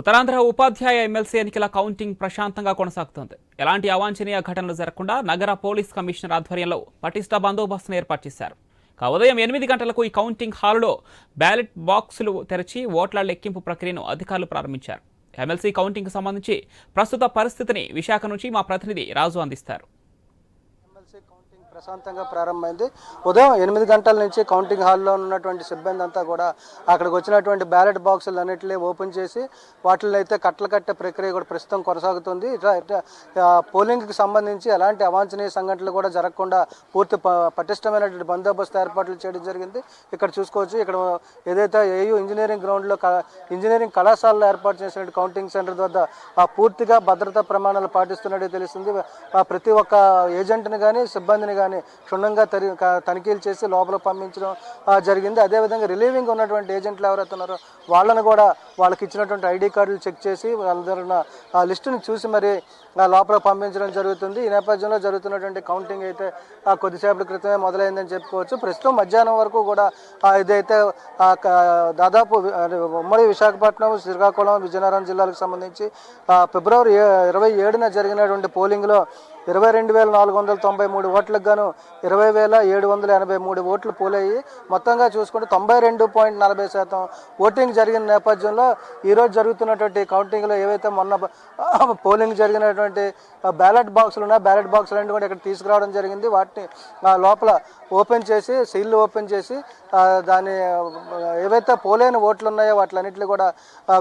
ఉత్తరాంధ్ర ఉపాధ్యాయ MLC ఎన్నికల counting ప్రశాంతంగా కొనసాగుతోంది. ఎలాంటి అవాంఛనీయ ఘటనలు జరగకుండా నగర పోలీస్ కమిషనర్ ఆధ్వర్యంలో పటిష్ట బందోబస్తును ఏర్పాటు చేశారు. ఉదయం 8 గంటలకు ఈ కౌంటింగ్ హాల్లో బ్యాలెట్ బాక్సులు తెరిచి ఓట్ల లెక్కింపు ప్రక్రియను అధికారులు ప్రారంభించారు. ఎమ్మెల్సీ కౌంటింగ్కు సంబంధించి ప్రస్తుత పరిస్థితిని విశాఖ నుంచి మా ప్రతినిధి రాజు అందిస్తారు. ప్రశాంతంగా ప్రారంభమైంది. ఉదయం 8 గంటల నుంచి కౌంటింగ్ హాల్లో ఉన్నటువంటి సిబ్బంది అంతా కూడా అక్కడికి వచ్చినటువంటి బ్యాలెట్ బాక్సులు అన్నింటినీ ఓపెన్ చేసి వాటిని అయితే కట్టలు కట్టే ప్రక్రియ కూడా ప్రస్తుతం కొనసాగుతుంది. పోలింగ్కి సంబంధించి ఎలాంటి అవాంఛనీయ సంఘటనలు కూడా జరగకుండా పూర్తి పటిష్టమైనటువంటి బందోబస్తు ఏర్పాట్లు చేయడం జరిగింది. ఇక్కడ చూసుకోవచ్చు, ఇక్కడ ఏదైతే ఏయూ ఇంజనీరింగ్ గ్రౌండ్లో ఇంజనీరింగ్ కళాశాలలో ఏర్పాటు చేసినటువంటి కౌంటింగ్ సెంటర్ వద్ద పూర్తిగా భద్రతా ప్రమాణాలు పాటిస్తున్నట్టు తెలుస్తుంది. ప్రతి ఒక్క ఏజెంట్ని కానీ సిబ్బందిని కానీ క్షుణ్ణంగా తనిఖీలు చేసి లోపల పంపించడం జరిగింది. అదేవిధంగా రిలీవింగ్ ఉన్నటువంటి ఏజెంట్లు ఎవరైతే ఉన్నారో వాళ్ళని కూడా వాళ్ళకి ఇచ్చినటువంటి ఐడి కార్డులు చెక్ చేసి వాళ్ళ దగ్గర లిస్టుని చూసి మరి లోపల పంపించడం జరుగుతుంది. ఈ నేపథ్యంలో జరుగుతున్నటువంటి కౌంటింగ్ అయితే కొద్దిసేపటి క్రితమే మొదలైందని చెప్పుకోవచ్చు. ప్రస్తుతం మధ్యాహ్నం వరకు కూడా ఇదైతే దాదాపు ఉమ్మడి విశాఖపట్నం, శ్రీకాకుళం, విజయనగరం జిల్లాలకు సంబంధించి ఫిబ్రవరి 27న జరిగినటువంటి పోలింగ్లో 22,493 ఓట్లకు గాను 20,783 ఓట్లు పోలయ్యి మొత్తంగా చూసుకుంటే 92.40% ఓటింగ్ జరిగిన నేపథ్యంలో ఈరోజు జరుగుతున్నటువంటి కౌంటింగ్లో ఏవైతే మొన్న పోలింగ్ జరిగినటువంటి బ్యాలెట్ బాక్సులు ఉన్నాయో బ్యాలెట్ బాక్సులన్నీ కూడా ఇక్కడ తీసుకురావడం జరిగింది. వాటిని లోపల ఓపెన్ చేసి సీల్లు ఓపెన్ చేసి దాని ఏవైతే పోలేని ఓట్లు ఉన్నాయో వాటిలన్నింటినీ కూడా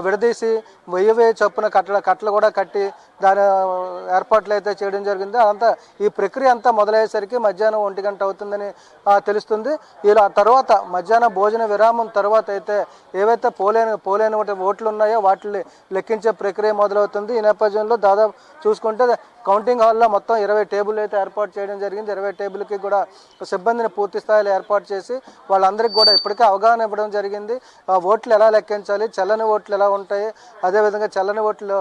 విడదీసి 1000 చొప్పున కట్టలు కూడా కట్టి దాని ఏర్పాట్లు అయితే చేయడం జరిగింది. అదంతా ఈ ప్రక్రియ అంతా మొదలయ్యేసరికి మధ్యాహ్నం 1 గంట అవుతుందని తెలుస్తుంది. ఇలా తర్వాత మధ్యాహ్నం భోజన విరామం తర్వాత అయితే ఏవైతే పోలేని ఓట్లు ఉన్నాయో వాటిని లెక్కించే ప్రక్రియ మొదలవుతుంది. ఈ నేపథ్యంలో దాదాపు చూసుకుంటే కౌంటింగ్ హాల్లో మొత్తం 20 టేబుల్ అయితే ఏర్పాటు చేయడం జరిగింది. 20 టేబుల్కి కూడా సిబ్బందిని పూర్తి స్థాయిలో ఏర్పాటు చేసి వాళ్ళందరికీ కూడా ఇప్పటికే అవగాహన ఇవ్వడం జరిగింది. ఓట్లు ఎలా లెక్కించాలి, చల్లని ఓట్లు ఎలా ఉంటాయి, అదేవిధంగా చల్లని ఓట్లు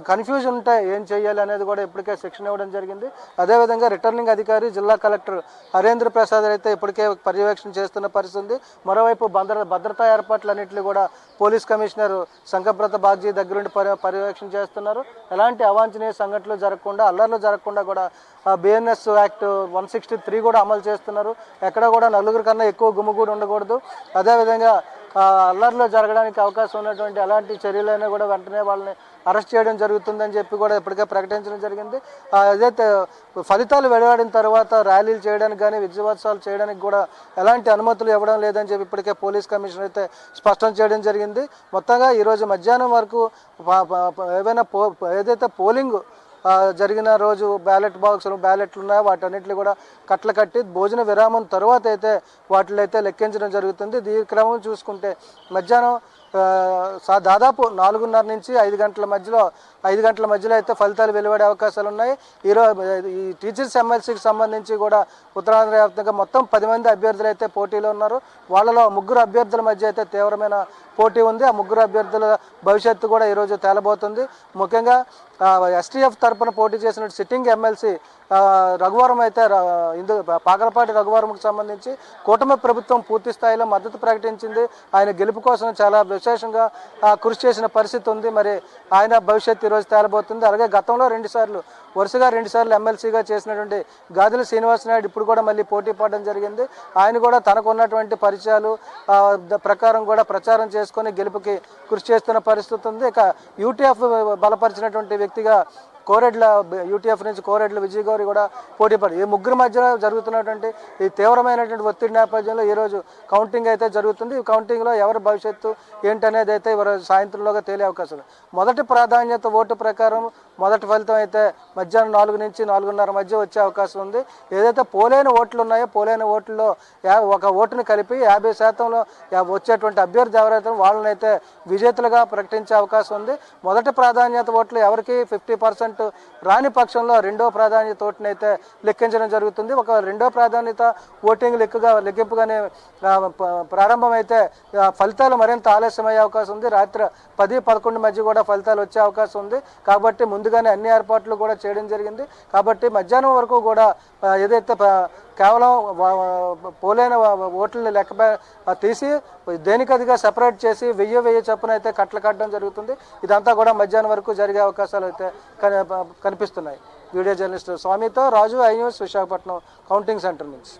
కన్ఫ్యూజన్ ఉంటే ఏం చేయాలి అనేది కూడా ఇప్పటికే శిక్షణ ఇవ్వడం జరిగింది. అదేవిధంగా రిటర్నింగ్ అధికారి జిల్లా కలెక్టర్ హరేంద్ర ప్రసాద్ అయితే ఇప్పటికే పర్యవేక్షణ చేస్తున్న పరిస్థితి. మరోవైపు భద్రతా ఏర్పాట్లన్నింటినీ కూడా పోలీస్ కమిషనర్ శంకర్ప్రత బాగ్జీ దగ్గరుండి పర్యవేక్షణ చేస్తున్నారు. ఎలాంటి అవాంఛనీయ సంఘటనలు జరగకుండా, అల్లర్లు జరగకుండా కూడా బిఎన్ఎస్ యాక్ట్ 163 కూడా అమలు చేస్తున్నారు. ఎక్కడ కూడా నలుగురు కన్నా ఎక్కువ గుమిగూడి ఉండకూడదు. అదేవిధంగా అల్లర్లు జరగడానికి అవకాశం ఉన్నటువంటి అలాంటి చర్యలైనా కూడా వెంటనే వాళ్ళని అరెస్ట్ చేయడం జరుగుతుందని చెప్పి కూడా ఇప్పటికే ప్రకటించడం జరిగింది. ఏదైతే ఫలితాలు వెలువడిన తర్వాత ర్యాలీలు చేయడానికి కానీ విజయోత్సవాలు చేయడానికి కూడా ఎలాంటి అనుమతులు ఇవ్వడం లేదని చెప్పి ఇప్పటికే పోలీస్ కమిషనర్ అయితే స్పష్టం చేయడం జరిగింది. మొత్తంగా ఈరోజు మధ్యాహ్నం వరకు ఏదైతే పోలింగ్ జరిగిన రోజు బ్యాలెట్లు ఉన్నాయో వాటన్నిటిని కూడా కట్టలు కట్టి భోజన విరామం తర్వాత అయితే వాటిని అయితే లెక్కించడం జరుగుతుంది. దీని క్రమం చూసుకుంటే మధ్యాహ్నం దాదాపు 4:30 నుంచి 5 గంటల మధ్యలో అయితే ఫలితాలు వెలువడే అవకాశాలు ఉన్నాయి. ఈ టీచర్స్ ఎమ్మెల్సీకి సంబంధించి కూడా ఉత్తరాంధ్ర వ్యాప్తంగా మొత్తం 10 మంది అభ్యర్థులు అయితే పోటీలో ఉన్నారు. వాళ్ళలో 3 అభ్యర్థుల మధ్య అయితే తీవ్రమైన పోటీ ఉంది. ఆ 3 అభ్యర్థుల భవిష్యత్తు కూడా ఈరోజు తేలబోతుంది. ముఖ్యంగా ఎస్టీఎఫ్ తరఫున పోటీ చేసిన సిట్టింగ్ ఎమ్మెల్సీ రఘువరం అయితే పాకలపాటి రఘువరంకు సంబంధించి కూటమి ప్రభుత్వం పూర్తి స్థాయిలో మద్దతు ప్రకటించింది. ఆయన గెలుపు కోసం చాలా విశేషంగా కృషి చేసిన పరిస్థితి ఉంది. మరి ఆయన భవిష్యత్తు ఈరోజు తేలబోతుంది. అలాగే గతంలో వరుసగా 2 సార్లు ఎమ్మెల్సీగా చేసినటువంటి గాదిల శ్రీనివాసనాయుడు ఇప్పుడు కూడా మళ్ళీ పోటీ పడడం జరిగింది. ఆయన కూడా తనకు ఉన్నటువంటి పరిచయాలు ప్రకారం కూడా ప్రచారం చేసుకొని గెలుపుకి కృషి చేస్తున్న పరిస్థితి ఉంది. ఇక యూటీఎఫ్ బలపరిచినటువంటి వ్యక్తిగా యూటీఎఫ్ నుంచి కోరెడ్ల విజయ్ గౌరి కూడా పోటీ పడి ఈ 3 మధ్యలో జరుగుతున్నటువంటి ఈ తీవ్రమైనటువంటి ఒత్తిడి నేపథ్యంలో ఈరోజు కౌంటింగ్ అయితే జరుగుతుంది. ఈ కౌంటింగ్లో ఎవరి భవిష్యత్తు ఏంటనేది అయితే ఈరోజు సాయంత్రంలోగా తేలే అవకాశం ఉంది. మొదటి ప్రాధాన్యత ఓటు ప్రకారం మొదటి ఫలితం అయితే మధ్యాహ్నం 4 నుంచి 4:30 మధ్య వచ్చే అవకాశం ఉంది. ఏదైతే పోలేని ఓట్లు ఉన్నాయో పోలేని ఓట్లలో ఒక ఓటుని కలిపి 50% వచ్చేటువంటి అభ్యర్థి ఎవరైతే వాళ్ళనైతే విజేతలుగా ప్రకటించే అవకాశం ఉంది. మొదటి ప్రాధాన్యత ఓట్లు ఎవరికి 50% రాని పక్షంలో రెండో ప్రాధాన్యత ఓటుని అయితే లెక్కించడం జరుగుతుంది. ఒక రెండో ప్రాధాన్యత ఓటింగ్ లెక్కింపుగానే ప్రారంభమైతే ఫలితాలు మరింత ఆలస్యమయ్యే అవకాశం ఉంది. రాత్రి 10-11 మధ్య కూడా ఫలితాలు వచ్చే అవకాశం ఉంది. కాబట్టి ముందుగానే అన్ని ఏర్పాట్లు కూడా చేయడం జరిగింది. కాబట్టి మధ్యాహ్నం వరకు కూడా ఏదైతే కేవలం పోలైన ఓట్లని తీసి దేనికదిగా సెపరేట్ చేసి 1000 చొప్పున అయితే కట్టలు కట్టడం జరుగుతుంది. ఇదంతా కూడా మధ్యాహ్నం వరకు జరిగే అవకాశాలు అయితే కనిపిస్తున్నాయి. వీడియో జర్నలిస్ట్ స్వామితో Raju, I News, Visakhapatnam counting centre నుంచి.